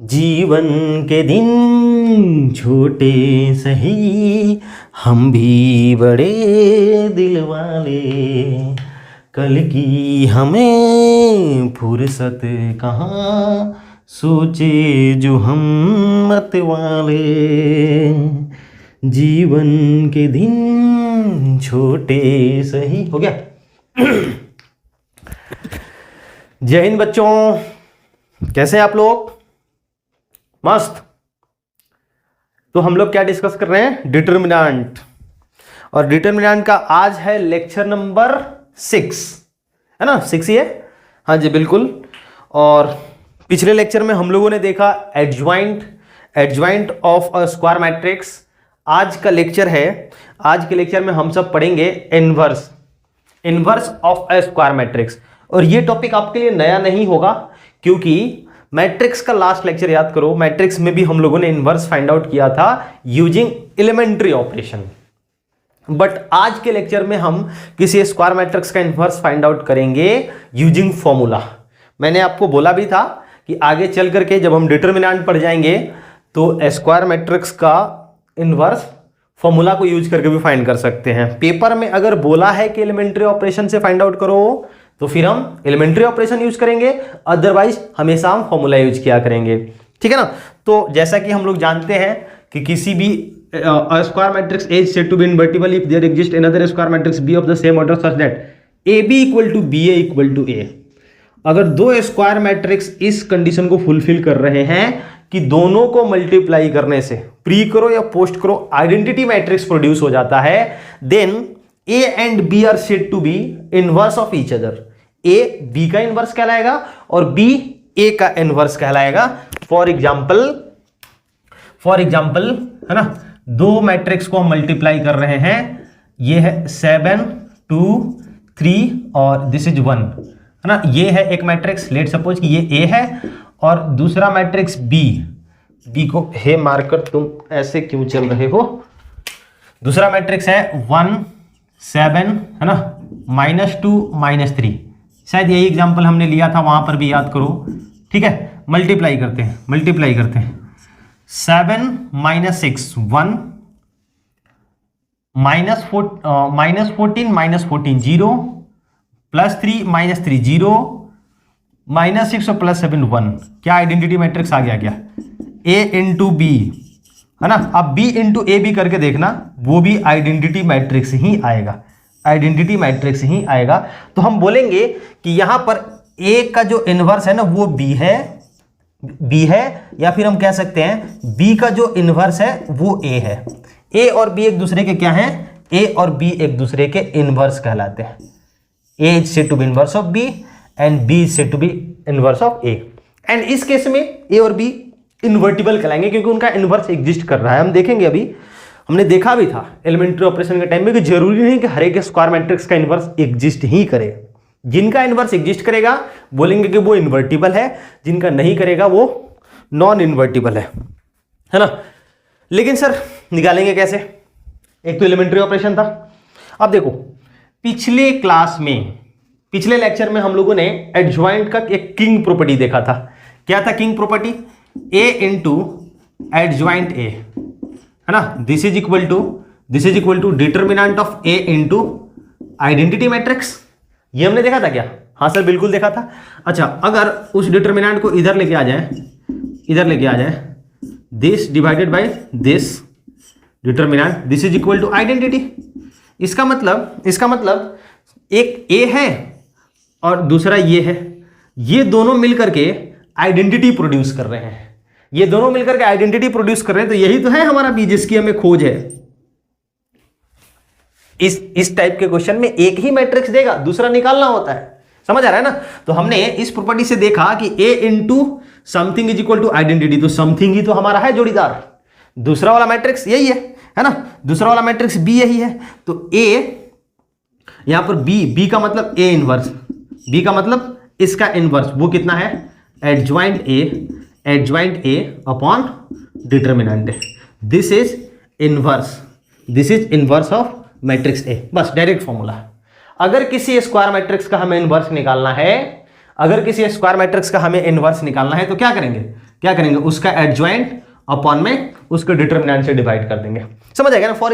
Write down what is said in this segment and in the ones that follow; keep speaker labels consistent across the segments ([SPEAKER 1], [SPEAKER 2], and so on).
[SPEAKER 1] जीवन के दिन छोटे सही, हम भी बड़े दिल वाले, कल की हमें फुर्सत कहाँ, सोचे जो हम मत वाले। जीवन के दिन छोटे सही। हो गया। जय हिंद बच्चों, कैसे हैं आप लोग? मस्त। तो हम लोग क्या डिस्कस कर रहे हैं? डिटर्मिनेंट। और डिटर्मिनेंट का आज है लेक्चर नंबर 6, है ना? 6 ही है। हाँ जी बिल्कुल। और पिछले लेक्चर में हम लोगों ने देखा adjoint of a square matrix. आज का लेक्चर है, आज के लेक्चर में हम सब पढ़ेंगे inverse of a square matrix. और ये टॉपिक आपके लिए नया नहीं होगा, क्योंकि मैट्रिक्स का लास्ट लेक्चर याद करो, मैट्रिक्स में भी हम लोगों ने इनवर्स फाइंड आउट किया था यूजिंग एलिमेंट्री ऑपरेशन। बट आज के लेक्चर में हम किसी स्क्वायर मैट्रिक्स का इनवर्स फाइंड आउट करेंगे यूजिंग फॉर्मूला। मैंने आपको बोला भी था कि आगे चल करके जब हम डिटर्मिनेंट पढ़ जाएंगे तो स्क्वायर मैट्रिक्स का इनवर्स फॉर्मूला को यूज करके भी फाइंड कर सकते हैं। पेपर में अगर बोला है कि एलिमेंट्री ऑपरेशन से फाइंड आउट करो तो फिर हम एलिमेंट्री ऑपरेशन यूज करेंगे, अदरवाइज हमेशा हम फॉर्मूला यूज किया करेंगे। ठीक है ना? तो जैसा कि हम लोग जानते हैं कि किसी भी square matrix A is said to be invertible if there exists another square matrix B of the same order such that AB equal to BA equal to A। अगर दो स्क्वायर मैट्रिक्स इस कंडीशन को fulfil कर रहे हैं कि दोनों को मल्टीप्लाई करने से, प्री करो या पोस्ट करो, आइडेंटिटी मैट्रिक्स प्रोड्यूस हो जाता है, then A and B are said to be inverse of each other। A B का इनवर्स कहलाएगा और B A का इनवर्स कहलाएगा। फॉर एग्जाम्पल है ना, दो मैट्रिक्स को हम मल्टीप्लाई कर रहे हैं, ये है 7 2 3 और दिस इज 1, है ना? ये है एक मैट्रिक्स, लेट सपोज कि ये A है और दूसरा मैट्रिक्स B को हे मार्कर, तुम ऐसे क्यों चल रहे हो? दूसरा मैट्रिक्स है 1 7, है ना, -2 -3। शायद यही एग्जांपल हमने लिया था, वहां पर भी याद करो। ठीक है, मल्टीप्लाई करते हैं 7 - 6 1, -14 -14 0, +3 -3 0, -6 और +7 1। क्या आइडेंटिटी मैट्रिक्स आ गया? क्या A इंटू B, है ना? अब B इंटू ए बी करके देखना, वो भी आइडेंटिटी मैट्रिक्स ही आएगा, आइडेंटिटी मैट्रिक्स ही आएगा। तो हम बोलेंगे कि यहां पर A का जो इनवर्स है ना वो B है, या फिर हम कह सकते हैं B का जो इनवर्स है वो A है। A और B एक दूसरे के क्या हैं? A और B एक दूसरे के इनवर्स कहलाते हैं। A is said to be inverse of B and B is said to be inverse of A। And इस केस में A और B इन्वर्टिबल कहलाएंगे क्योंकि उनका इनवर्स एग्जिस्ट कर रहा है। हम देखेंगे, अभी हमने देखा भी था एलिमेंट्री ऑपरेशन के टाइम में कि जरूरी नहीं कि हर एक स्क्वायर मैट्रिक्स का इनवर्स एग्जिस्ट ही करे। जिनका इनवर्स एग्जिस्ट करेगा बोलेंगे कि वो इन्वर्टिबल है, जिनका नहीं करेगा वो नॉन इन्वर्टिबल है ना? लेकिन सर निकालेंगे कैसे? एक तो एलिमेंट्री ऑपरेशन था। अब देखो, पिछले क्लास में, पिछले लेक्चर में हम लोगों ने एडज्वाइंट का एक किंग प्रॉपर्टी देखा था। क्या था king property? A into adjoint A, है ना? This is equal to determinant of A into identity matrix. ये हमने देखा था क्या? हाँ सर बिल्कुल देखा था। अच्छा, अगर उस डिटर्मिनेंट को इधर लेके आ जाए, this divided by this determinant, this is equal to identity. इसका मतलब एक A है और दूसरा ये है, ये दोनों मिलकर के आइडेंटिटी प्रोड्यूस कर रहे हैं। तो यही तो है हमारा B जिसकी हमें खोज है। इस टाइप के क्वेश्चन में एक ही मैट्रिक्स देगा, दूसरा निकालना होता है। समझ आ रहा है ना? तो हमने इस प्रॉपर्टी से देखा कि A into something is equal to identity, तो समथिंग ही तो हमारा है जोड़ीदार। दूसरा वाला मैट्रिक्स यही है ना? दूसरा वाला मैट्रिक्स B यही है। तो A यहां पर B का मतलब A इनवर्स, B का मतलब इसका इनवर्स, वो कितना है? Adjoint A upon determinant A। This is inverse of matrix A। बस डायरेक्ट फॉर्मूला। अगर किसी स्क्वायर मैट्रिक्स का हमें इनवर्स निकालना है तो क्या करेंगे? क्या करेंगे, उसका एडजॉइंट अपॉन में उसको डिटरमिनेंट से डिवाइड कर देंगे। समझ आएगा ना। फॉर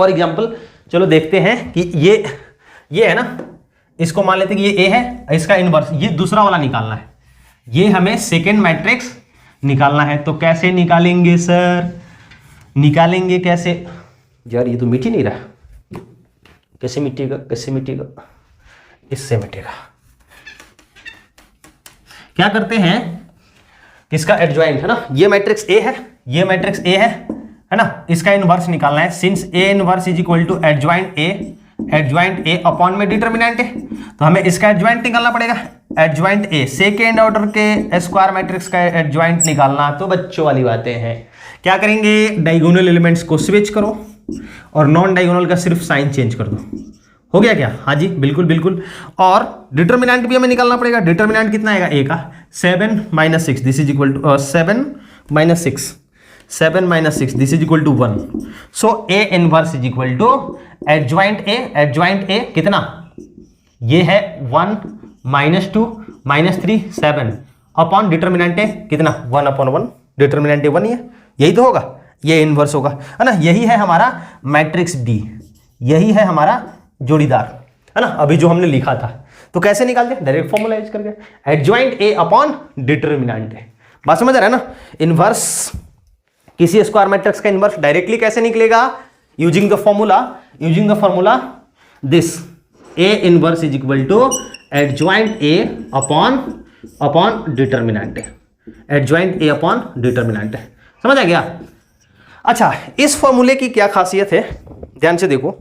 [SPEAKER 1] एग्जाम्पल चलो देखते हैं कि ये है ना, इसको मान लेते हैं कि ये ए है, इसका इनवर्स ये दूसरा वाला निकालना है, ये हमें सेकेंड मैट्रिक्स निकालना है। तो कैसे निकालेंगे सर, निकालेंगे कैसे यार, ये तो मिट ही नहीं रहा, कैसे मिटेगा, इससे मिटेगा। क्या करते हैं, इसका एडजॉइंट है ना, ये मैट्रिक्स ए है, ये मैट्रिक्स ए है ना, इसका इनवर्स निकालना है। Since A inverse is equal to adjoint A upon में डिटरमिनेंट है, तो हमें इसका एडजॉइंट निकालना पड़ेगा। एडजॉइंट ए सेकेंड ऑर्डर के स्क्वायर मैट्रिक्स का एडजॉइंट निकालना, तो बच्चों वाली बातें हैं। क्या करेंगे, डायगोनल एलिमेंट्स को स्विच करो और नॉन डायगोनल का सिर्फ साइन चेंज कर दो। हो गया क्या, हाँ जी बिल्कुल। और डिटरमिनेंट भी हमें निकालना पड़ेगा। डिटरमिनेंट कितना आएगा ए का, 7 - 6 this is equal to 7 - 6 this is equal to 1। So A inverse is equal to adjoint A कितना, ये है 1 - 2 - 3 7 अपॉन डिटरमिनेंट ए कितना 1/1, डिटरमिनेंट ए 1 है, यही तो होगा, ये इनवर्स होगा है ना। यही है हमारा मैट्रिक्स बी, यही है हमारा जोड़ीदार है ना, अभी जो हमने लिखा था। तो कैसे निकालते हैं, डायरेक्ट फॉर्मूला यूज करके, adjoint A upon determinant A. बात समझ रहा है ना। इनवर्स, किसी स्क्वायर मैट्रिक्स का इनवर्स डायरेक्टली कैसे निकलेगा, using the formula this, A inverse is equal to adjoint A upon determinant A, adjoint A upon determinant है। समझ आ गया। अच्छा, इस फॉर्मूले की क्या खासियत है, ध्यान से देखो।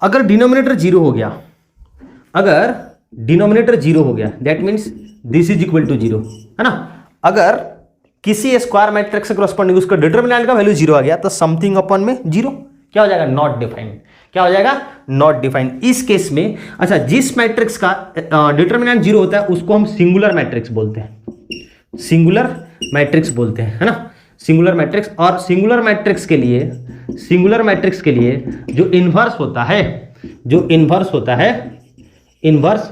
[SPEAKER 1] अगर डिनोमिनेटर जीरो हो गया, that means this is equal to zero है ना। अगर किसी स्क्वायर मैट्रिक्स से करस्पॉन्डिंग उसका डिटरमिनेंट का वैल्यू जीरो आ गया, तो समथिंग अपॉन में जीरो क्या हो जाएगा, नॉट डिफाइंड। क्या हो जाएगा, नॉट डिफाइंड। इस केस में अच्छा, जिस मैट्रिक्स का डिटरमिनेंट जीरो होता है उसको हम सिंगुलर मैट्रिक्स बोलते हैं, है ना, सिंगुलर मैट्रिक्स। और सिंगुलर मैट्रिक्स के लिए जो इनवर्स होता है, इनवर्स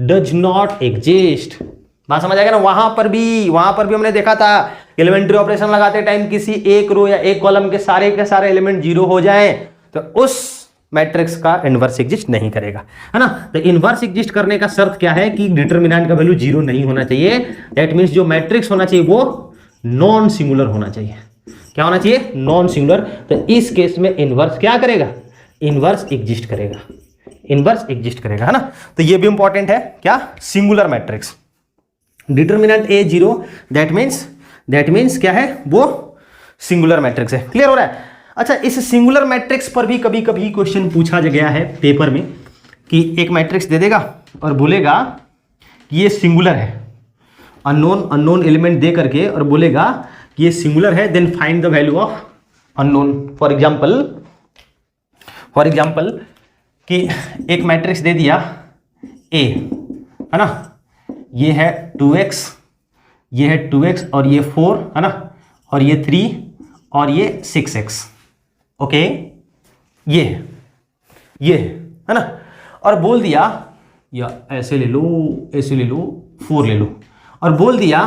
[SPEAKER 1] डज नॉट एग्जिस्ट। बात समझ आएगा ना। वहां पर भी हमने देखा था, एलिमेंट्री ऑपरेशन लगाते टाइम किसी एक रो या एक कॉलम के सारे एलिमेंट जीरो हो जाएं, तो उस मैट्रिक्स का इनवर्स एग्जिस्ट नहीं करेगा, है ना। तो इनवर्स एग्जिस्ट करने का शर्त क्या है कि डिटरमिनेंट का वैल्यू जीरो नहीं होना चाहिए। दैट मीन्स जो मैट्रिक्स होना चाहिए वो नॉन सिंगुलर होना चाहिए। क्या होना चाहिए, नॉन सिंगुलर। तो इस केस में इनवर्स क्या करेगा, इनवर्स एग्जिस्ट करेगा, है ना। तो ये भी इंपॉर्टेंट है, क्या, singular matrix, determinant A zero, that means क्या है, वो सिंगुलर मैट्रिक्स है। क्लियर हो रहा है। अच्छा, इस सिंगुलर मैट्रिक्स पर भी कभी कभी क्वेश्चन पूछा गया है पेपर में, कि एक मैट्रिक्स दे देगा और बोलेगा कि ये सिंगुलर है, अननोन एलिमेंट दे करके, और बोलेगा कि ये सिंगुलर है, then find the value of unknown. For example कि एक मैट्रिक्स दे दिया ए, है ना, ये है 2x, और ये 4 है ना, और ये 3 और ये 6x। ओके, ये है ना, और बोल दिया या ऐसे ले लो 4 ले लो, और बोल दिया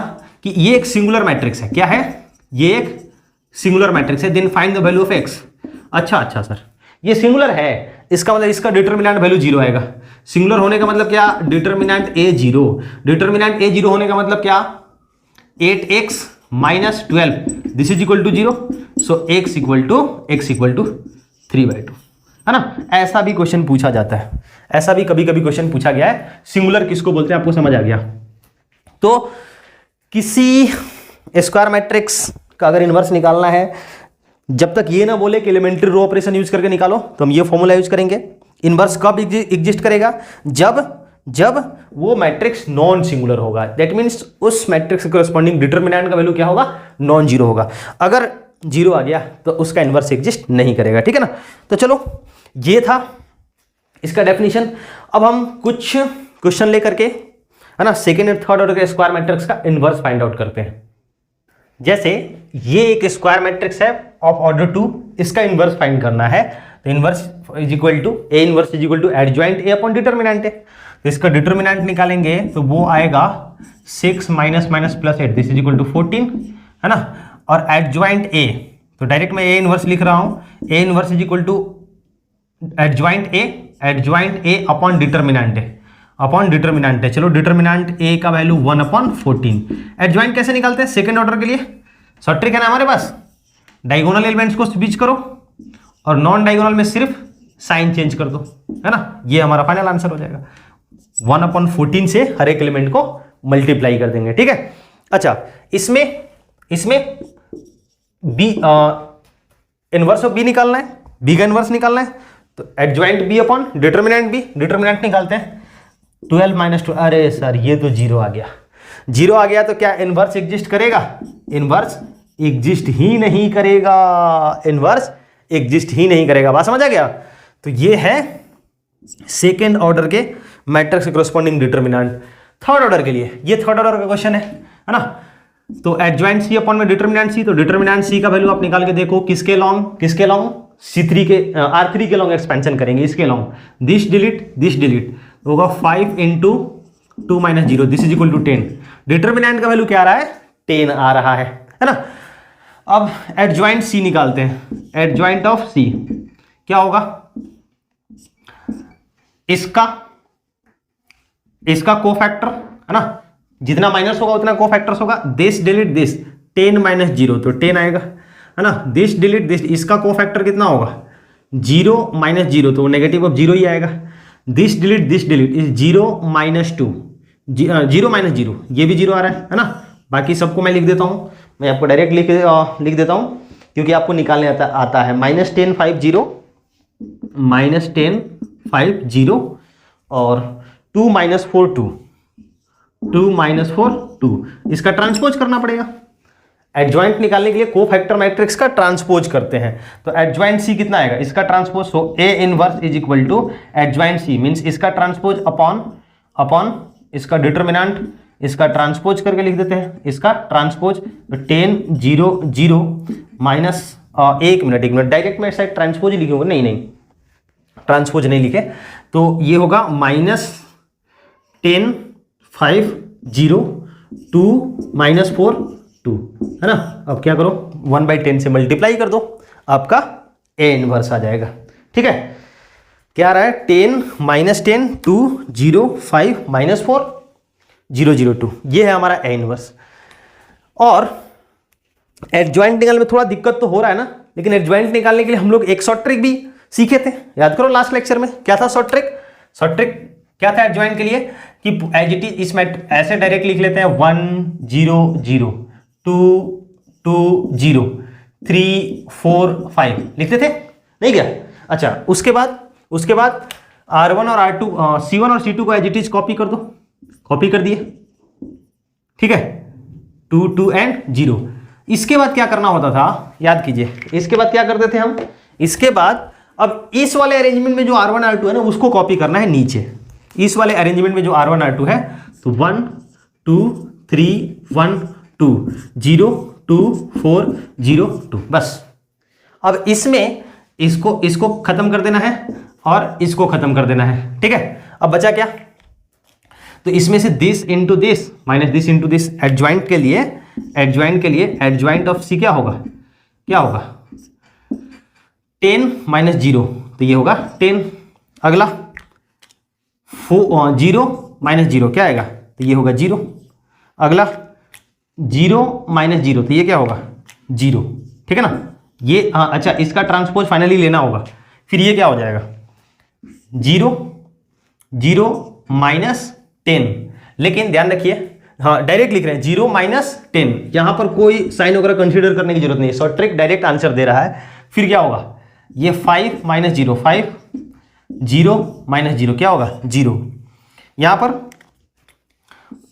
[SPEAKER 1] कि ये एक सिंगुलर मैट्रिक्स है। क्या है, ये एक सिंगुलर मैट्रिक्स है, then find the value of x। अच्छा सर, ये सिंगुलर है, इसका मतलब इसका डिटरमिनेंट वैल्यू जीरो आएगा। सिंगुलर होने का मतलब क्या, डिटरमिनेंट ए जीरो होने का मतलब क्या, 8x - 12 this is equal to zero, so x equal to 3/2, है ना। ऐसा भी क्वेश्चन पूछा जाता है, ऐसा भी कभी क्वेश्चन पूछा गया है। सिंगुलर किसको बोलते हैं, आपको समझ आ गया। तो किसी स्क्वायर मैट्रिक्स का अगर इनवर्स निकालना है, जब तक ये ना बोले कि एलिमेंट्री रो ऑपरेशन यूज करके निकालो, तो हम ये फॉर्मूला यूज करेंगे। इनवर्स कब एग्जिस्ट करेगा, जब वो मैट्रिक्स नॉन सिंगुलर होगा। दैट मीन्स उस मैट्रिक्स के कॉरस्पॉन्डिंग डिटरमिनेंट का वैल्यू क्या होगा, नॉन जीरो होगा। अगर जीरो आ गया तो उसका इनवर्स एग्जिस्ट नहीं करेगा, ठीक है ना। तो चलो, ये था इसका डेफिनेशन। अब हम कुछ क्वेश्चन लेकर के, है ना, सेकेंड और थर्ड ऑर्डर के स्क्वायर मैट्रिक्स का इनवर्स फाइंड आउट करते हैं। जैसे ये एक स्क्वायर मैट्रिक्स है ऑफ ऑर्डर 2, इसका इनवर्स फाइंड करना है। तो inverse is equal to A inverse is equal to adjoint A upon determinant है। तो इसका डिटर्मिनेंट निकालेंगे तो वो आएगा 6 minus minus plus 8 this is equal to 14, है ना। और एडजॉइंट ए, तो डायरेक्ट मैं ए इनवर्स लिख रहा हूं, A inverse is equal to adjoint A upon determinant है, अपॉन डिटर्मिनेंट है। चलो डिटर्मिनेंट ए का वैल्यू 1/14। एडजॉइंट कैसे निकालते हैं सेकंड ऑर्डर के लिए? शॉर्ट ट्रिक है ना हमारे पास, डायगोनल एलिमेंट्स को स्विच करो और नॉन डायगोनल में सिर्फ साइन चेंज कर दो, है ना। ये हमारा फाइनल आंसर हो जाएगा। 1/14 से हर एक एलिमेंट को मल्टीप्लाई कर देंगे, ठीक है। अच्छा, इसमें बी इनवर्स ऑफ बी निकालना है, बी का इनवर्स निकालना है, तो adjoint B upon determinant B, determinant निकालते हैं 12 माइनस 2। अरे सर ये तो जीरो आ गया, जीरो आ गया तो क्या इनवर्स एग्जिस्ट करेगा? इनवर्स एग्जिस्ट ही नहीं करेगा, इनवर्स एग्जिस्ट ही नहीं करेगा। बात समझ आ गया? तो ये है सेकेंड ऑर्डर के matrix corresponding determinant. Third order के लिए, ये थर्ड ऑर्डर का क्वेश्चन है ना। तो एडजॉइंट सी अपॉन में डिटर्मिनेंट सी, तो डिटर्मिनेंट सी का वैल्यू आप निकाल के देखो, किसके लॉन्ग C3 के R3 के लॉन्ग एक्सपेंशन करेंगे, इसके लॉन्ग, दिस डिलीट होगा 5 into 2 minus 0 this is equal to 10। Determinant का वैल्यू क्या आ रहा है? 10 आ रहा है ना। अब एडजॉइंट सी निकालते हैं, एडजॉइंट ऑफ सी क्या होगा? इसका कोफैक्टर, है ना, जितना माइनस होगा उतना कोफैक्टर्स होगा। दिस डिलीट दिस 10 माइनस 0 तो 10 आएगा, है ना। दिस डिलीट दिस, इसका कोफैक्टर कितना होगा? 0 माइनस 0 तो नेगेटिव ऑफ 0 ही आएगा। This delete is 0 minus 2, 0 minus 0 ये भी 0 आ रहा है ना। बाकी सबको मैं लिख देता हूं, मैं आपको डायरेक्ट लिख देता हूं क्योंकि आपको निकालने आता है। -10 5 0 -10 5 0 और 2 माइनस 4 2 2 माइनस 4 2, इसका ट्रांसपोज करना पड़ेगा। एडजॉइंट निकालने के लिए कोफैक्टर मैट्रिक्स का ट्रांसपोज करते हैं, तो एडजॉइंट सी कितना आएगा? इसका transpose, so A inverse is equal to adjoint C means इसका ट्रांसपोज अपॉन इसका डिटर्मिनेंट, इसका ट्रांसपोज करके लिख देते हैं, इसका ट्रांसपोज 10 0 0 माइनस 1 मिनट डायरेक्ट मैं साइड ट्रांसपोज ही लिखूंगा, नहीं ट्रांसपोज नहीं लिखे, तो ये होगा -10 5 0 2 माइनस 4 2, है ना। अब क्या करो, 1/10 से मल्टीप्लाई कर दो, आपका ए इनवर्स आ जाएगा, ठीक है। क्या आ रहा है? 10 -10 2 0 5 -4 0 0 2, ये है हमारा ए इनवर्स। और एडजॉइंट निकालने में थोड़ा दिक्कत तो हो रहा है ना, लेकिन एडजॉइंट निकालने के लिए हम लोग एक शॉर्ट ट्रिक भी सीखे थे, याद करो लास्ट लेक्चर में क्या था शॉर्ट ट्रिक क्या था एडजॉइंट के लिए कि एज इट इज इसमें ऐसे डायरेक्ट लिख लेते हैं 1 0 0 2 2 0 3 4 5 लिखते थे, नहीं क्या? अच्छा, उसके बाद R1 और R2 C1 और C2 को एज इट इज कॉपी कर दो, कॉपी कर दिए, ठीक है, 2 2 एंड 0। इसके बाद क्या करना होता था, याद कीजिए, इसके बाद क्या करते थे हम? इसके बाद अब इस वाले अरेंजमेंट में जो R1 R2 है ना उसको कॉपी करना है नीचे, इस वाले अरेंजमेंट में जो R1 R2 है, तो 1 2 3 1 2 0 2 4 0 2, बस। अब इसमें इसको खत्म कर देना है और इसको खत्म कर देना है, ठीक है। अब बचा क्या? तो इसमें से this into this minus this into this, adjoint के लिए एडजॉइंट ऑफ सी क्या होगा 10 माइनस 0 तो ये होगा 10। अगला 0 माइनस 0 क्या आएगा? तो ये होगा 0। अगला 0 माइनस 0 तो ये क्या होगा? 0, ठीक है ना। ये अच्छा, इसका ट्रांसपोज फाइनली लेना होगा, फिर ये क्या हो जाएगा? 0 0 माइनस 10, लेकिन ध्यान रखिए, हाँ डायरेक्ट लिख रहे हैं 0 माइनस 10, यहां पर कोई साइन वगैरह कंसीडर करने की जरूरत नहीं है, शॉर्ट ट्रिक डायरेक्ट आंसर दे रहा है। फिर क्या होगा? ये 5 माइनस 0 5 0 माइनस 0 क्या होगा? 0। यहां पर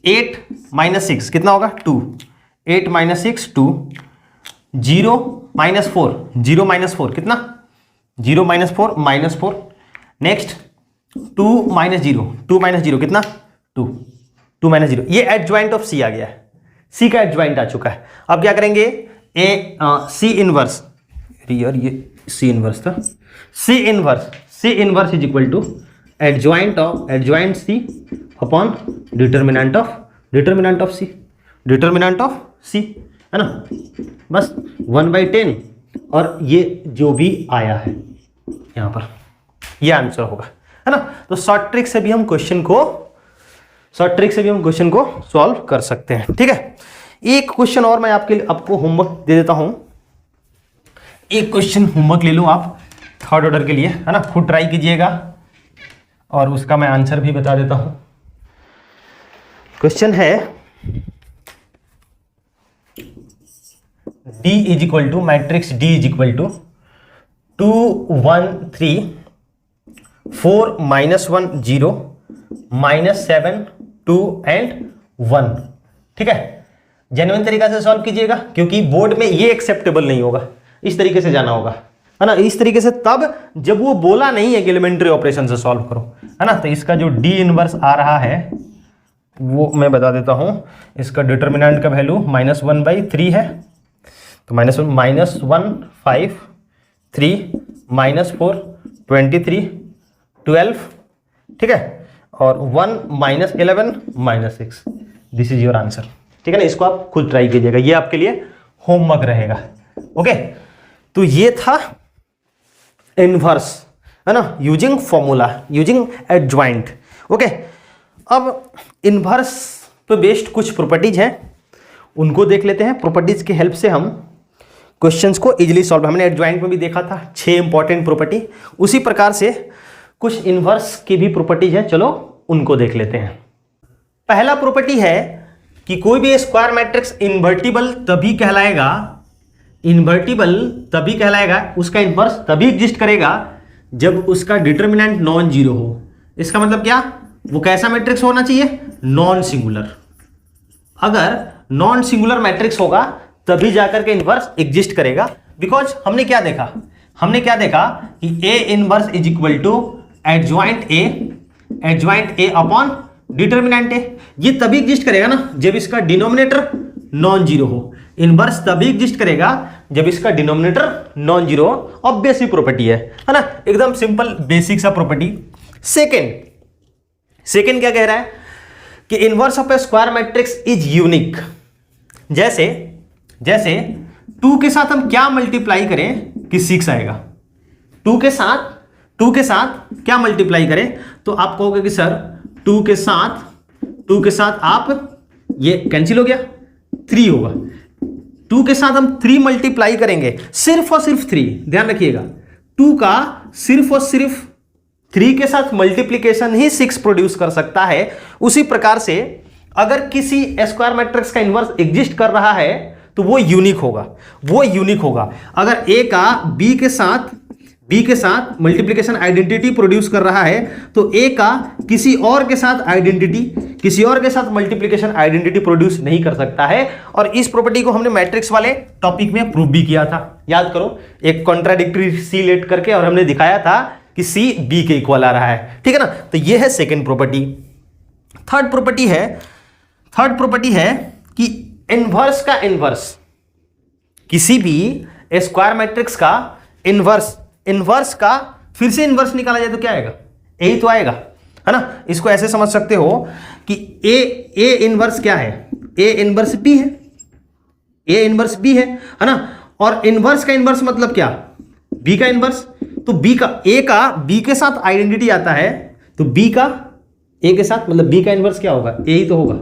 [SPEAKER 1] 8 माइनस 6 कितना होगा? 2। 8 माइनस 6 2, 0 माइनस 4 0 माइनस 4 कितना? 0 minus 4 minus 4। Next 2 minus 0 2 minus 0 कितना? 2 2 माइनस 0। ये एडजॉइंट ऑफ सी आ गया है, सी का एडजॉइंट आ चुका है। अब क्या करेंगे? सी इनवर्स, यार ये सी इनवर्स था, C inverse is equal to adjoint C upon determinant of C, है ना, बस 1/10, और ये जो भी आया है यहां पर ये आंसर होगा, है ना। तो शॉर्ट ट्रिक से भी हम क्वेश्चन को सॉल्व कर सकते हैं, ठीक है। एक क्वेश्चन और मैं आपको होमवर्क दे देता हूं, एक क्वेश्चन होमवर्क ले लो आप थर्ड ऑर्डर के लिए, है ना, खुद ट्राई कीजिएगा और उसका मैं आंसर भी बता देता हूं। क्वेश्चन है D is equal to matrix D is equal to 2 1 3 4 -1 0 -7 2 and 1, ठीक है। जेन्युइन तरीका से सॉल्व कीजिएगा, क्योंकि बोर्ड में ये एक्सेप्टेबल नहीं होगा, इस तरीके से जाना होगा, है ना, इस तरीके से, तब जब वो बोला नहीं है कि एलिमेंट्री ऑपरेशन से सॉल्व करो, है ना। तो इसका जो D इनवर्स आ रहा है वो मैं बता देता हूं, इसका डिटर्मिनेंट का वैल्यू -1/3 है, तो -1 5 3 -4 23 12, ठीक है, और 1 -11 -6, दिस इज योर आंसर, ठीक है ना। इसको आप खुद ट्राई कीजिएगा, ये आपके लिए होमवर्क रहेगा, ओके। तो ये था इनवर्स, है ना, using formula, using adjoint, okay. अब इनवर्स पे बेस्ड कुछ प्रॉपर्टीज हैं, उनको देख लेते हैं। प्रॉपर्टीज की हेल्प से हम क्वेश्चंस को इजीली सॉल्व, हमने एडजॉइंट में भी देखा था 6 इंपॉर्टेंट प्रॉपर्टी, उसी प्रकार से कुछ इनवर्स की भी प्रॉपर्टीज हैं, चलो उनको देख लेते हैं। पहला प्रॉपर्टी है कि कोई भी स्क्वायर मैट्रिक्स इन्वर्टिबल तभी कहलाएगा, उसका इनवर्स तभी एग्जिस्ट करेगा जब उसका डिटर्मिनेंट नॉन जीरो हो। इसका मतलब क्या, वो कैसा मैट्रिक्स होना चाहिए, नॉन सिंगुलर। अगर नॉन सिंगुलर मैट्रिक्स होगा तभी जाकर के इनवर्स एग्जिस्ट करेगा, बिकॉज हमने क्या देखा कि A inverse is equal to adjoint A upon determinant A. ये तभी एग्जिस्ट करेगा ना जब इसका डिनोमिनेटर नॉन जीरो हो। इनवर्स तभी एग्जिस्ट करेगा जब इसका डिनोमिनेटर नॉन जीरो हो। ऑब्वियस ही प्रॉपर्टी है ना, एकदम सिंपल बेसिक सा प्रॉपर्टी। सेकेंड क्या कह रहा है कि inverse of a square matrix is unique. जैसे 2 के साथ हम क्या मल्टीप्लाई करें कि 6 आएगा। 2 के साथ क्या मल्टीप्लाई करें, तो आप कहोगे कि सर 2 के साथ आप ये कैंसिल हो गया, 3 होगा। 2 के साथ हम 3 मल्टीप्लाई करेंगे, सिर्फ और सिर्फ 3, ध्यान रखिएगा। 2 का सिर्फ और सिर्फ 3 के साथ मल्टीप्लीकेशन ही 6 प्रोड्यूस कर सकता है। उसी प्रकार से अगर किसी स्क्वायर मैट्रिक्स का इनवर्स एग्जिस्ट कर रहा है तो वो यूनिक होगा। अगर ए का बी के साथ मल्टीप्लिकेशन आइडेंटिटी प्रोड्यूस कर रहा है तो ए का किसी और के साथ मल्टीप्लिकेशन आइडेंटिटी प्रोड्यूस नहीं कर सकता है। और इस प्रॉपर्टी को हमने मैट्रिक्स वाले टॉपिक में प्रूव भी किया था, याद करो, एक कॉन्ट्राडिक्टरी सी लेट करके, और हमने दिखाया था कि सी बी के इक्वल आ रहा है, ठीक है ना। तो ये है सेकेंड प्रॉपर्टी। थर्ड प्रॉपर्टी है कि इनवर्स का इनवर्स, किसी भी स्क्वायर मैट्रिक्स का इनवर्स का फिर से इनवर्स निकाला जाए तो क्या आएगा, यही तो आएगा, है ना। इसको ऐसे समझ सकते हो कि ए इनवर्स क्या है, ए इनवर्स बी है, है ना। और इनवर्स का इनवर्स मतलब क्या, बी का इनवर्स। तो ए का बी के साथ आइडेंटिटी आता है, तो बी का ए के साथ, मतलब बी का इनवर्स क्या होगा, यही तो होगा।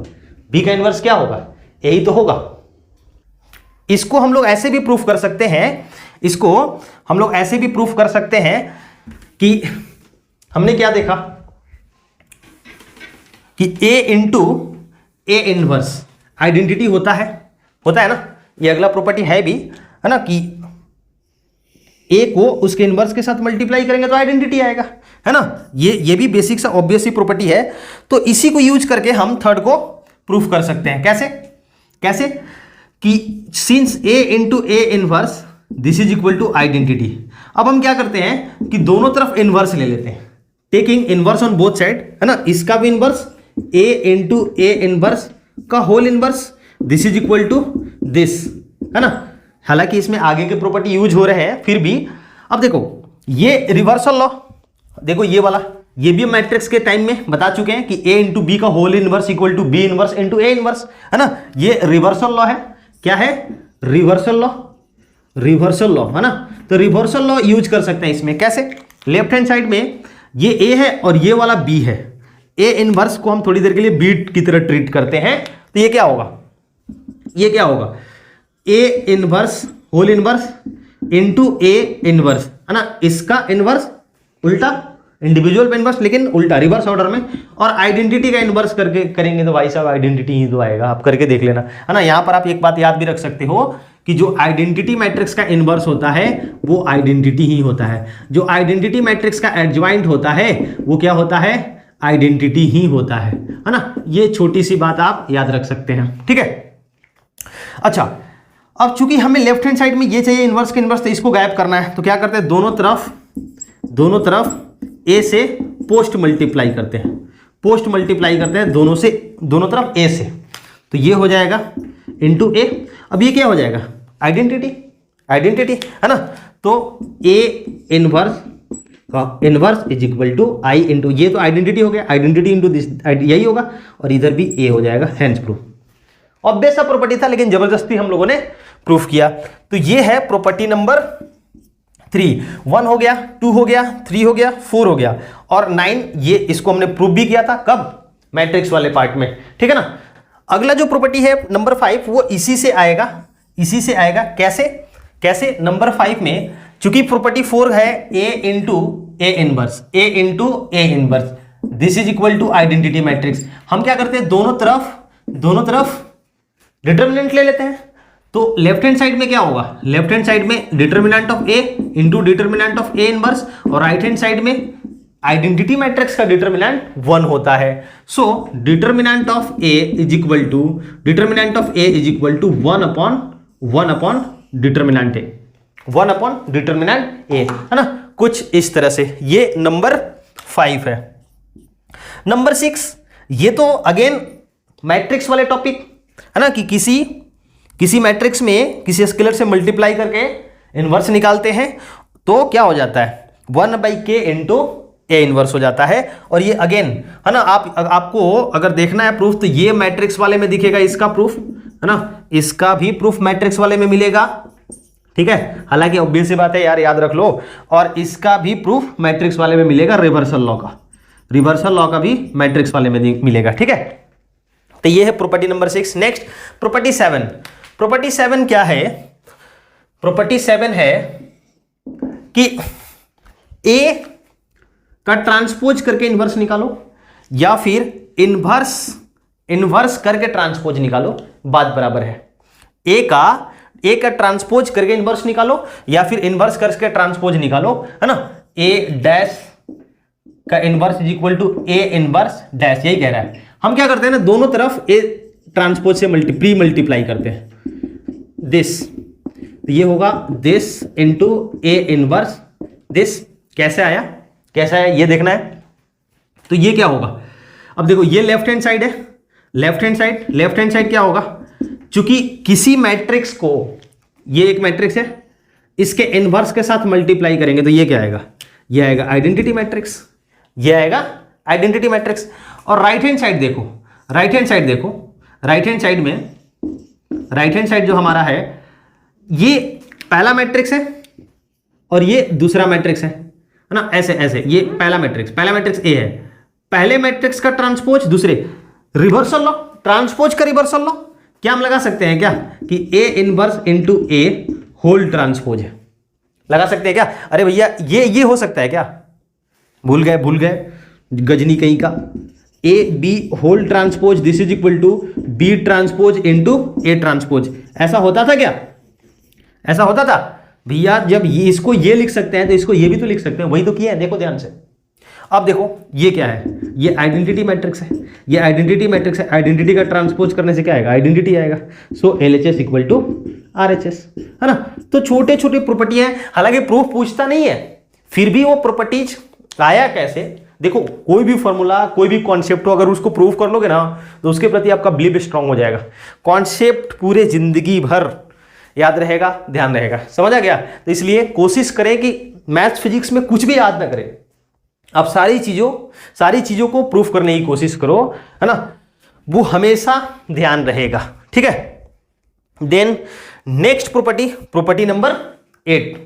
[SPEAKER 1] बी का इनवर्स क्या होगा, यही तो होगा। इसको हम लोग ऐसे भी प्रूफ कर सकते हैं, कि हमने क्या देखा कि A into A inverse identity होता है ना। ये अगला प्रॉपर्टी है भी, है ना, कि ए को उसके इनवर्स के साथ मल्टीप्लाई करेंगे तो आइडेंटिटी आएगा, है ना। ये भी बेसिक सा ऑब्वियस ही प्रॉपर्टी है। तो इसी को यूज करके हम थर्ड को प्रूफ कर सकते हैं। कैसे कि since A into A inverse this is equal to identity. अब हम क्या करते हैं कि दोनों तरफ इनवर्स ले लेते हैं, taking inverse on both side, है ना। इसका भी inverse A into A inverse का whole inverse, this is equal to this, है ना। हालांकि इसमें आगे के प्रॉपर्टी यूज हो रहे हैं, फिर भी अब देखो ये रिवर्सल लॉ, देखो ये वाला ये भी मैट्रिक्स के टाइम में बता चुके हैं कि ए इंटू बी का whole inverse equal to B inverse into A inverse, है ना। ये रिवर्सल लॉ है। क्या है? रिवर्सल लॉ, रिवर्सल लॉ, है ना। तो रिवर्सल लॉ यूज कर सकते हैं इसमें। कैसे? लेफ्ट हैंड साइड में ये ए है और ये वाला बी है। ए इनवर्स को हम थोड़ी देर के लिए बी की तरह ट्रीट करते हैं, तो ये क्या होगा? ये क्या होगा? A inverse whole inverse into A inverse, है ना। इसका इनवर्स उल्टा, इंडिविजुअल इनवर्स लेकिन उल्टा, रिवर्स ऑर्डर में। और आइडेंटिटी का इनवर्स करके करेंगे तो भाई साहब आइडेंटिटी ही तो आएगा। आप करके देख लेना, है ना। यहां पर आप एक बात याद भी रख सकते हो कि जो आइडेंटिटी मैट्रिक्स का इनवर्स होता है वो आइडेंटिटी ही होता है। जो आइडेंटिटी मैट्रिक्स का एडजॉइंट होता है वो क्या होता है? आइडेंटिटी ही होता है ना। ये छोटी सी बात आप याद रख सकते हैं, ठीक है। अच्छा, अब चूंकि हमें लेफ्ट हैंड साइड में ये चाहिए इनवर्स के इनवर्स, तो इसको गायब करना है। तो क्या करते हैं? दोनों तरफ ए से पोस्ट मल्टीप्लाई करते हैं। पोस्ट मल्टीप्लाई करते हैं दोनों तरफ ए से, तो ये हो जाएगा इंटू ए। अब ये क्या हो जाएगा? आइडेंटिटी, है ना। तो ए इनवर्स का inverse is equal to I into, ये तो आइडेंटिटी हो गया, आइडेंटिटी इंटू दिस यही होगा, और इधर भी ए हो जाएगा। Hence proof. ऑब्वियस सा प्रॉपर्टी था लेकिन जबरदस्ती हम लोगों ने प्रूफ किया। तो ये है प्रॉपर्टी नंबर 3। 1 हो गया, 2 हो गया, 3 हो गया, 4 हो गया और 9। ये इसको हमने प्रूफ भी किया था। कब? मैट्रिक्स वाले पार्ट में, ठीक है ना। अगला जो प्रॉपर्टी है नंबर 5 वो इसी से आएगा, इसी से आएगा। कैसे? नंबर 5 में चूंकि प्रॉपर्टी 4 है A into A inverse, A into A inverse, this is equal to identity matrix. हम क्या करते हैं? दोनों तरफ डिटर्मिनेंट ले लेते हैं। तो लेफ्ट हैंड साइड में क्या होगा? लेफ्ट हैंड साइड में determinant of A into determinant of A inverse, और राइट हैंड साइड में आइडेंटिटी मैट्रिक्स का डिटर्मिनेंट 1 होता है। So determinant of A is equal to 1 upon determinant A, 1 upon determinant A, है ना। कुछ इस तरह से ये नंबर 5 है। नंबर 6, ये तो अगेन मैट्रिक्स वाले टॉपिक, है ना, कि किसी मैट्रिक्स में किसी स्केलर से मल्टीप्लाई करके इनवर्स निकालते हैं तो क्या हो जाता है? 1/k इंटू ए इनवर्स हो जाता है। और ये अगेन, है ना, आपको अगर देखना है प्रूफ तो ये मैट्रिक्स वाले में दिखेगा इसका प्रूफ, है ना। इसका भी प्रूफ मैट्रिक्स वाले में मिलेगा, ठीक है। हालांकि ऑब्वियस सी बात है यार, याद रख लो। और इसका भी प्रूफ मैट्रिक्स वाले में मिलेगा, रिवर्सल लॉ का भी मैट्रिक्स वाले में मिलेगा, ठीक है। तो ये है property number 6। Next property 7। Property 7 क्या है? प्रॉपर्टी 7 है कि ए का ट्रांसपोज करके इनवर्स निकालो, या फिर इनवर्स करके ट्रांसपोज निकालो, बात बराबर है। ए का ट्रांसपोज करके इनवर्स निकालो या फिर इनवर्स करके ट्रांसपोज निकालो, है ना। ए डैश का inverse is equal to A inverse dash, यही कह रहा है। हम क्या करते हैं ना, दोनों तरफ ए ट्रांसपोज से प्री मल्टीप्लाई करते हैं। दिस, ये होगा this into A inverse this. कैसे आया ये देखना है। तो ये क्या होगा? अब देखो, ये लेफ्ट हैंड साइड है, लेफ्ट हैंड साइड क्या होगा? चूंकि किसी मैट्रिक्स को, ये एक मैट्रिक्स है, इसके इनवर्स के साथ मल्टीप्लाई करेंगे तो ये क्या आएगा? ये आएगा आइडेंटिटी मैट्रिक्स, ये आएगा आइडेंटिटी मैट्रिक्स। और राइट हैंड साइड देखो, राइट हैंड साइड जो हमारा है, ये पहला मैट्रिक्स है और ये दूसरा मैट्रिक्स है ना। ऐसे ये पहला मैट्रिक्स ए है, पहले मैट्रिक्स का ट्रांसपोज दूसरे, रिवर्सल लॉ, ट्रांसपोज का रिवर्सल लॉ। क्या हम लगा सकते हैं क्या कि A inverse into A whole transpose है? लगा सकते हैं क्या? अरे भैया ये हो सकता है क्या? भूल गए गजनी कहीं का। A B whole transpose this is equal to B transpose into A transpose. ऐसा होता था क्या? ऐसा होता था भैया। जब इसको ये लिख सकते हैं तो इसको ये भी तो लिख सकते हैं, वही तो किया है। देखो ध्यान से, अब देखो ये क्या है? ये आइडेंटिटी मैट्रिक्स है, ये आइडेंटिटी मैट्रिक्स है। आइडेंटिटी का ट्रांसपोज करने से क्या आएगा? आइडेंटिटी आएगा। सो LHS इक्वल टू RHS, है ना। तो छोटे छोटे प्रॉपर्टी है, हालांकि प्रूफ पूछता नहीं है, फिर भी वो प्रॉपर्टीज आया कैसे? देखो, कोई भी फॉर्मूला, कोई भी कॉन्सेप्ट हो, अगर उसको प्रूव कर लोगे ना तो उसके प्रति आपका बिलीव स्ट्रांग हो जाएगा। कॉन्सेप्ट पूरे जिंदगी भर याद रहेगा, ध्यान रहेगा। समझ आ गया? तो इसलिए कोशिश करें कि मैथ्स फिजिक्स में कुछ भी याद ना करें, अब सारी चीजों को प्रूफ करने की कोशिश करो, है ना, वो हमेशा ध्यान रहेगा, ठीक है। Then next property number 8।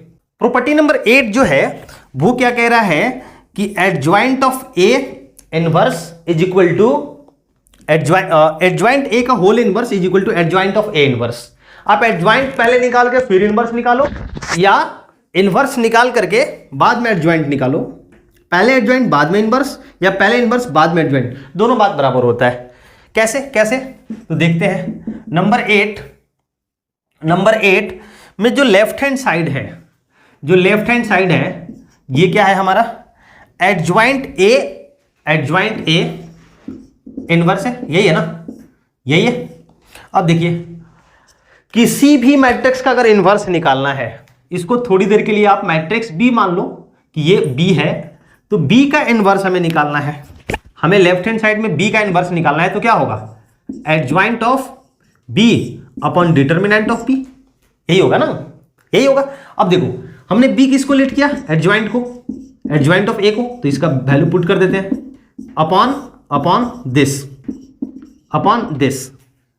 [SPEAKER 1] Property number 8 जो है वो क्या कह रहा है कि adjoint of A inverse is equal to adjoint A का whole inverse is equal to adjoint of A inverse. आप एडजॉइंट पहले निकाल के फिर इनवर्स निकालो, या इनवर्स निकाल करके बाद में एडजॉइंट निकालो। पहले एडजॉइंट बाद में इनवर्स, या पहले इनवर्स बाद में एडजॉइंट, दोनों बात बराबर होता है। कैसे तो देखते हैं। नंबर 8 में जो लेफ्ट हैंड साइड है, ये क्या है हमारा, एडजॉइंट ए इनवर्स है, यही है ना, यही है। अब देखिए, किसी भी मैट्रिक्स का अगर इनवर्स निकालना है, इसको थोड़ी देर के लिए आप मैट्रिक्स बी मान लो कि ये बी है, तो बी का इनवर्स हमें निकालना है। हमें लेफ्ट हैंड साइड में बी का इनवर्स निकालना है, तो क्या होगा, adjoint of B upon determinant of B, यही होगा ना, यही होगा। अब देखो, हमने बी किसको लेट किया, एडजॉइंट को, एडजॉइंट ऑफ ए को, तो इसका वैल्यू पुट कर देते हैं अपॉन दिस,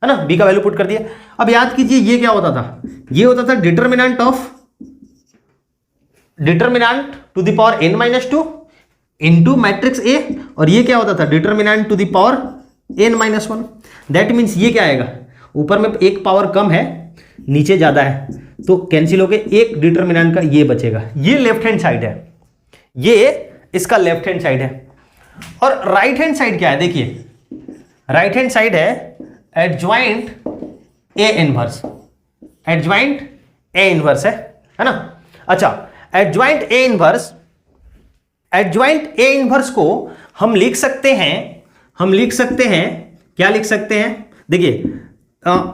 [SPEAKER 1] है ना, बी का वैल्यू पुट कर दिया। अब याद कीजिए, ये क्या होता था, ये होता था determinant to the power n-2 into matrix A, और ये क्या होता था, determinant to the power n-1। That means ये क्या आएगा, ऊपर में एक पावर कम है, नीचे ज्यादा है, तो कैंसिल हो गए, एक डिटर्मिनेंट का ये बचेगा। ये लेफ्ट हैंड साइड है, ये इसका लेफ्ट हैंड साइड है। और राइट हैंड साइड क्या है, देखिए, राइट हैंड साइड है एडजॉइंट ए इनवर्स, है ना। अच्छा, एडजॉइंट ए इनवर्स को हम लिख सकते हैं, क्या लिख सकते हैं, देखिए,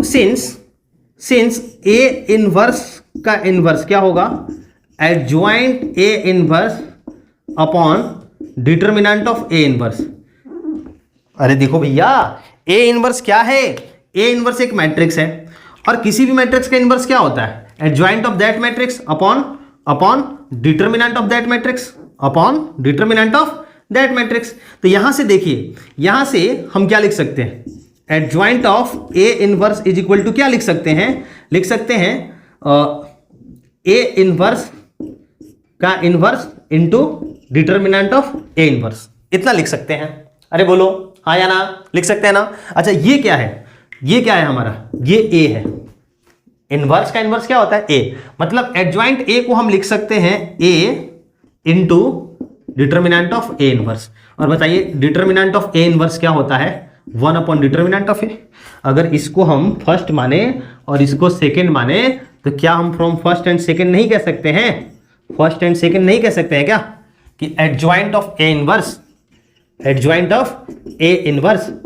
[SPEAKER 1] सिंस ए इनवर्स का इनवर्स क्या होगा, adjoint A inverse upon determinant of A inverse. अरे देखो भैया, ए इनवर्स क्या है, ए इनवर्स एक मैट्रिक्स है, और किसी भी मैट्रिक्स का इनवर्स क्या होता है, adjoint of that matrix upon determinant of that matrix, तो यहां से देखिए, यहां से हम क्या लिख सकते हैं, adjoint of A inverse is equal to क्या लिख सकते हैं ए इनवर्स का inverse into determinant of A inverse, इतना लिख सकते हैं। अरे बोलो हाँ या ना, लिख सकते हैं ना। अच्छा, ये क्या है हमारा, ये ए है, इनवर्स का इनवर्स क्या होता है, ए, मतलब एडजॉइंट ए को हम लिख सकते हैं ए into determinant of A inverse. और बताइए, डिटर्मिनेंट ऑफ ए इनवर्स क्या होता है, 1 अपॉन डिटर्मिनेंट ऑफ ए। अगर इसको हम फर्स्ट माने और इसको सेकेंड माने, तो क्या हम फ्रॉम फर्स्ट एंड सेकेंड नहीं कह सकते हैं, क्या, कि adjoint of A inverse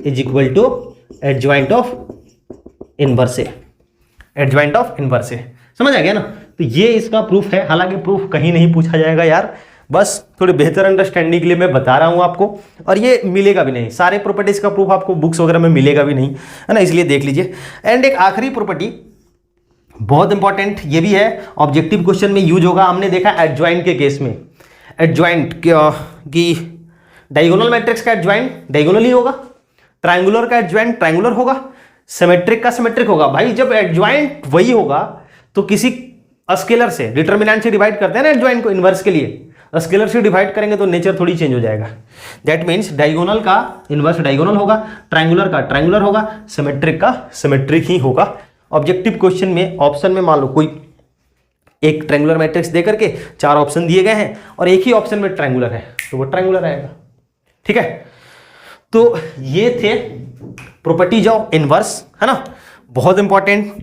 [SPEAKER 1] is equal to adjoint of inverse A, समझ आ गया ना। तो ये इसका प्रूफ है, हालांकि प्रूफ कहीं नहीं पूछा जाएगा यार, बस थोड़ी बेहतर अंडरस्टैंडिंग के लिए मैं बता रहा हूं आपको, और ये मिलेगा भी नहीं, सारे प्रॉपर्टीज का प्रूफ आपको बुक्स वगैरह में मिलेगा भी नहीं, है ना, इसलिए देख लीजिए। एंड एक आखिरी प्रॉपर्टी बहुत इंपॉर्टेंट, ये भी है, ऑब्जेक्टिव क्वेश्चन में यूज होगा। हमने देखा एडजॉइंट के केस में, एडजॉइंट की डायगोनल मैट्रिक्स का एडजॉइंट डायगोनल ही होगा, ट्रायंगुलर का एडजॉइंट ट्रायंगुलर होगा, सिमेट्रिक का सिमेट्रिक होगा। भाई जब एडजॉइंट वही होगा, तो किसी स्केलर से, डिटर्मिनेंट से डिवाइड करते हैं ना एडजॉइंट को, इनवर्स के लिए स्केलर से डिवाइड करेंगे तो नेचर थोड़ी चेंज हो जाएगा। दैट मीन्स डायगोनल का इनवर्स डायगोनल होगा, ट्रायंगुलर का ट्रायंगुलर होगा, सिमेट्रिक का सिमेट्रिक ही होगा। ऑब्जेक्टिव क्वेश्चन में ऑप्शन में मान लो कोई एक ट्रायंगुलर मैट्रिक्स दे करके 4 ऑप्शन दिए गए हैं और एक ही ऑप्शन में ट्रायंगुलर है, तो वो ट्रायंगुलर आएगा, ठीक है। तो ये थे प्रॉपर्टीज ऑफ इनवर्स, है ना, बहुत इंपॉर्टेंट,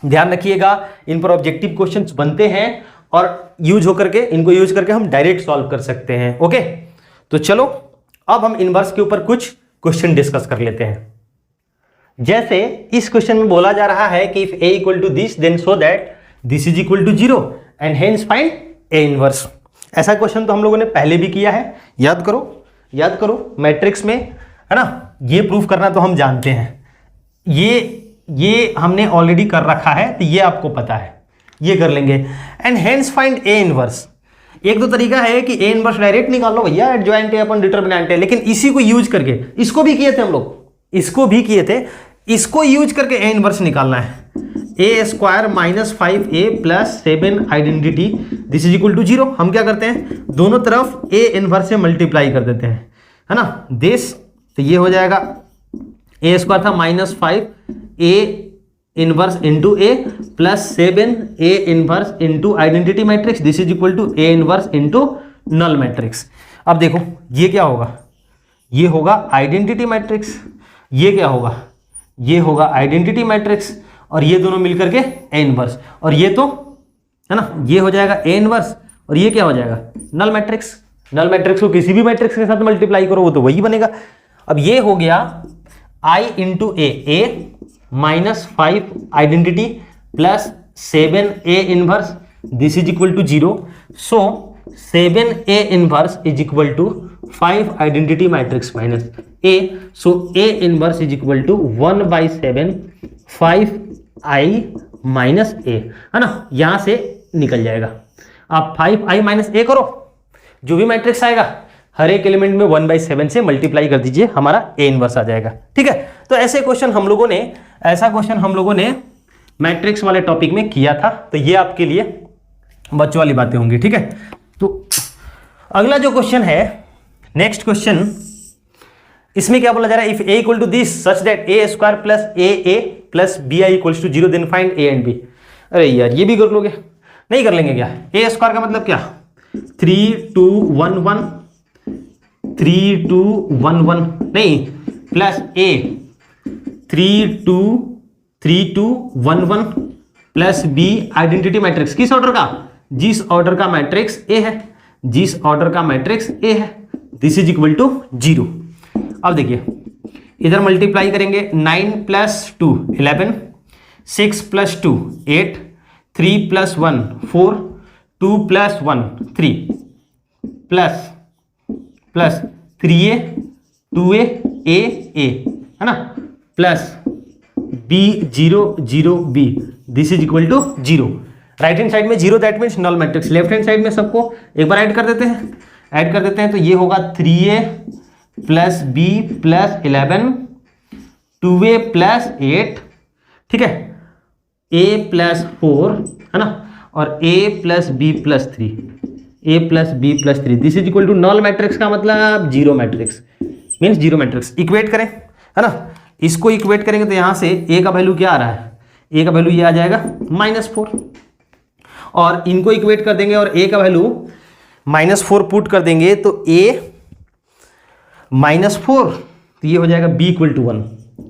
[SPEAKER 1] ध्यान रखिएगा। इन पर ऑब्जेक्टिव क्वेश्चंस बनते हैं और इनको यूज करके हम डायरेक्ट सॉल्व कर सकते हैं। ओके, तो चलो अब हम इनवर्स के ऊपर कुछ क्वेश्चन डिस्कस कर लेते हैं। जैसे इस क्वेश्चन में बोला जा रहा है कि if a equal to this then so that this is equal to 0 and hence find a inverse. ऐसा क्वेश्चन तो हम लोगों ने पहले भी किया है, याद करो मैट्रिक्स में, है ना। ये प्रूफ करना तो हम जानते हैं, ये हमने ऑलरेडी कर रखा है, तो ये आपको पता है, ये कर लेंगे। And hence find a inverse, एक तो तरीका है कि ए इनवर्स डायरेक्ट निकाल लो भैया, एडजॉइंट है अपन डिटर्मिनेंट है, लेकिन इसी को यूज करके, इसको भी किए थे हम लोग, इसको भी किए थे, इसको यूज करके ए इनवर्स निकालना है। A square minus 5a plus 7 identity this is equal to 0। हम क्या करते हैं, दोनों तरफ ए इनवर्स से मल्टीप्लाई कर देते हैं, है ना, दिस, तो ये हो जाएगा ए स्क्वायर था minus 5a inverse into A plus 7a inverse into identity matrix this is equal to A inverse into null matrix. अब देखो ये क्या होगा, ये होगा आइडेंटिटी मैट्रिक्स, ये क्या होगा, ये होगा आइडेंटिटी मैट्रिक्स, और ये दोनों मिलकर के ए इनवर्स, और ये तो है ना, ये हो जाएगा ए इनवर्स, और ये क्या हो जाएगा नल मैट्रिक्स। नल मैट्रिक्स को किसी भी मैट्रिक्स के साथ मल्टीप्लाई करो वो तो वही बनेगा। अब ये हो गया I into A minus 5 identity plus 7a inverse this is equal to 0। So 7a inverse is equal to 5 identity matrix minus a, so a inverse is equal to 1/7 5i minus a, है ना, यहां से निकल जाएगा। आप 5i minus a करो, जो भी मैट्रिक्स आएगा हर एक एलिमेंट में 1/7 से मल्टीप्लाई कर दीजिए, हमारा a इनवर्स आ जाएगा। ठीक है, तो ऐसे क्वेश्चन हम लोगों ने, ऐसा क्वेश्चन हम लोगों ने मैट्रिक्स वाले टॉपिक में किया था, तो ये आपके लिए बच्चों वाली बातें होंगी। ठीक है, तो अगला जो क्वेश्चन है, नेक्स्ट क्वेश्चन, इसमें क्या बोला जा रहा है, if a equal to this such that a square plus a plus bi equals to 0 then find a and b। अरे यार ये भी कर लोगे, नहीं कर लेंगे क्या, a स्क्वायर का मतलब क्या, 3 2 1 1 3 2 1 1 नहीं, plus a 3 2 1 1 plus b identity matrix किस ऑर्डर का, जिस ऑर्डर का मैट्रिक्स a है, जिस ऑर्डर का मैट्रिक्स a है, दिस इज इक्वल टू 0। अब देखिए इधर मल्टीप्लाई करेंगे, 9 plus 2 11, 6 plus 2 8, 3 plus 1 4, 2 plus 1 3 plus 3a 2a a है ना, plus b 0 0 b this is equal to 0। Right hand side में 0 that means null matrix, left hand side में सबको एक बार ऐड कर देते हैं, तो ये होगा 3a plus b plus 11 2a plus 8, ठीक है, a प्लस 4 है ना, और a plus b plus 3, a plus b plus 3 this is equal to null matrix का मतलब 0 मैट्रिक्स, मीन्स 0 मैट्रिक्स। इक्वेट करें, है ना, इसको इक्वेट करेंगे तो यहां से a का वैल्यू क्या आ रहा है, a का वैल्यू ये आ जाएगा -4, और इनको इक्वेट कर देंगे और a का वैल्यू -4 पुट कर देंगे तो a -4, तो ये हो जाएगा b equal to 1,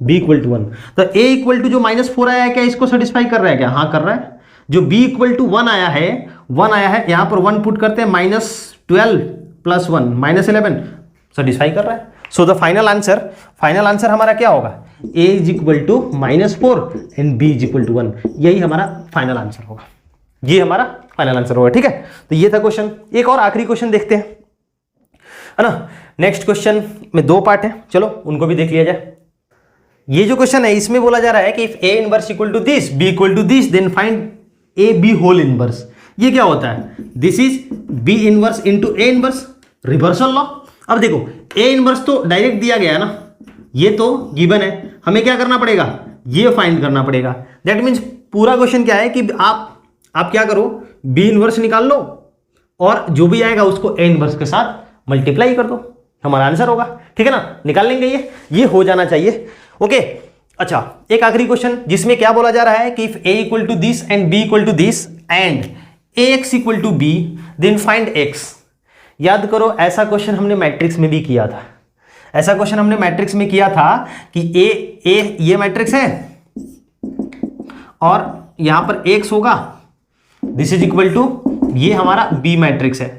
[SPEAKER 1] b equal to 1। तो a इक्वल टू जो -4 आया है क्या इसको सेटिस्फाई कर रहा है क्या, हाँ कर रहा है। जो b इक्वल टू 1 आया है, यहां पर 1 पुट करते हैं, -12 प्लस 1 -11 सेटिस्फाई कर रहा है। सो द फाइनल आंसर हमारा क्या होगा, a is equal to -4 and b is equal to 1, यही हमारा फाइनल आंसर होगा, ये हमारा फाइनल आंसर होगा। ठीक है, तो ये था क्वेश्चन। एक और आखिरी क्वेश्चन देखते हैं, है ना। नेक्स्ट क्वेश्चन में 2 पार्ट है, चलो उनको भी देख लिया जाए। ये जो क्वेश्चन है इसमें बोला जा रहा है कि if a inverse equal to this b equal to this then find a b whole inverse. ये क्या होता है, this is b inverse into a inverse, reversal law. अब देखो a इनवर्स तो डायरेक्ट दिया गया है ना, ये तो गिवन है, हमें क्या करना पड़ेगा, ये फाइंड करना पड़ेगा। दैट मीन्स पूरा क्वेश्चन क्या है कि आप क्या करो, b इनवर्स निकाल लो और जो भी आएगा उसको a इनवर्स के साथ मल्टीप्लाई कर दो, हमारा आंसर होगा। ठीक है ना, निकाल लेंगे, ये हो जाना चाहिए। ओके, अच्छा एक आखिरी क्वेश्चन जिसमें क्या बोला जा रहा है कि if a equal to this and b equal to this and ax equal to b then find x। याद करो ऐसा क्वेश्चन हमने मैट्रिक्स में भी किया था, कि a ये मैट्रिक्स है और यहां पर x होगा, दिस इज इक्वल टू ये हमारा b मैट्रिक्स है।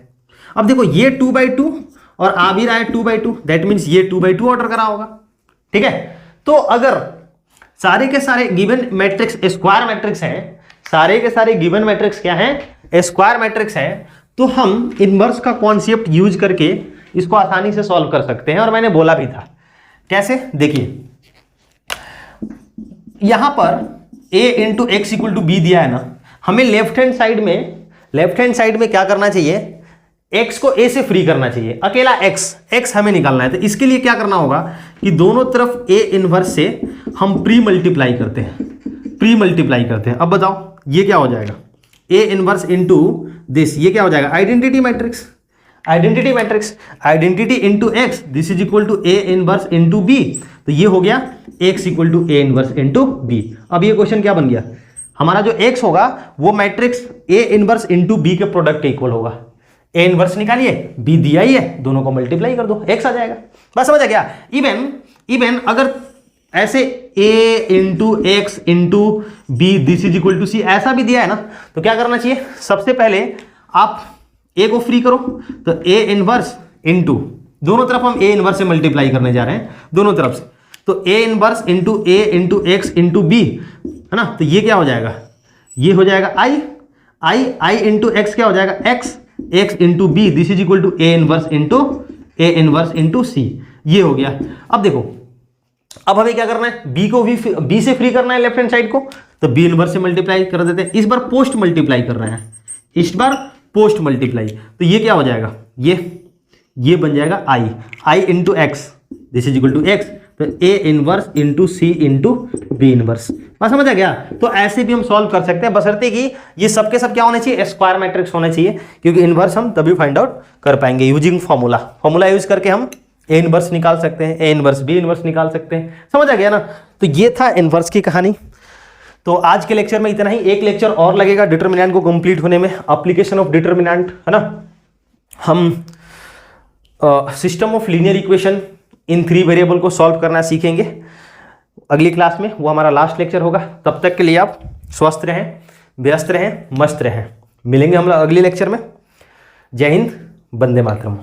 [SPEAKER 1] अब देखो ये 2/2 और आ भी रहा है 2/2, दैट मीन्स ये 2/2 ऑर्डर करा होगा। ठीक है, तो अगर सारे के सारे गिवन मैट्रिक्स स्क्वायर मैट्रिक्स है, सारे के सारे गिवन मैट्रिक्स क्या है, स्क्वायर मैट्रिक्स है, तो हम इनवर्स का कॉन्सेप्ट यूज करके इसको आसानी से सॉल्व कर सकते हैं। और मैंने बोला भी था कैसे, देखिए यहां पर a into X equal to B दिया है ना, हमें लेफ्ट हैंड साइड में क्या करना चाहिए, x को a से फ्री करना चाहिए, अकेला x हमें निकालना है। तो इसके लिए क्या करना होगा कि दोनों तरफ a इनवर्स से हम प्री मल्टीप्लाई करते हैं। अब बताओ ये क्या हो जाएगा, a इनवर्स इंटू दिस, ये क्या हो जाएगा, identity into x, this is equal to a inverse into b। तो ये हो गया x equal to a inverse into b। अब ये क्वेश्चन क्या बन गया, हमारा जो x होगा वो matrix a inverse into b के प्रोडक्ट के इक्वल होगा। a इनवर्स निकालिए, b दिया ही है, दोनों को मल्टीप्लाई कर दो, x आ जाएगा। बस समझ आ गया। इवन अगर ऐसे a into X into B this is equal to C ऐसा भी दिया है ना, तो क्या करना चाहिए, सबसे पहले आप a को फ्री करो, तो a इनवर्स इंटू, दोनों तरफ हम a इनवर्स से मल्टीप्लाई करने जा रहे हैं दोनों तरफ से, तो a inverse into a into X into B, है ना। तो ये क्या हो जाएगा, ये हो जाएगा i इंटू एक्स क्या हो जाएगा, x into B, this is equal to a inverse into C. ये हो गया। अब देखो, अब हमें क्या करना है, b से फ्री करना है लेफ्ट हैंड साइड को, तो b इनवर्स से मल्टीप्लाई कर देते हैं। इस बार पोस्ट मल्टीप्लाई कर रहे हैं, तो ये क्या हो जाएगा, ये बन जाएगा i into X, this is equal to X, तो a inverse into C into B inverse. बस समझ आ गया। तो ऐसे भी हम सॉल्व कर सकते हैं, बशर्ते कि ये सबके सब क्या होने चाहिए, स्क्वायर मैट्रिक्स होने चाहिए, क्योंकि इनवर्स हम तभी फाइंड आउट कर पाएंगे यूजिंग फॉर्मूला यूज करके हम ए इनवर्स निकाल सकते हैं, ए इनवर्स बी इनवर्स निकाल सकते हैं। समझ आ गया ना। तो ये था इनवर्स की कहानी। तो आज के लेक्चर में इतना ही, एक लेक्चर और लगेगा डिटर्मिनेंट को कंप्लीट होने में, एप्लीकेशन ऑफ डिटर्मिनेंट, है ना। हम system of linear equation in 3 variable को सॉल्व करना सीखेंगे अगली क्लास में, वो हमारा लास्ट लेक्चर होगा। तब तक के लिए आप स्वस्थ रहें, व्यस्त रहें, मस्त रहें। मिलेंगे हम लोग अगले लेक्चर में। जय हिंद, वंदे मातरम।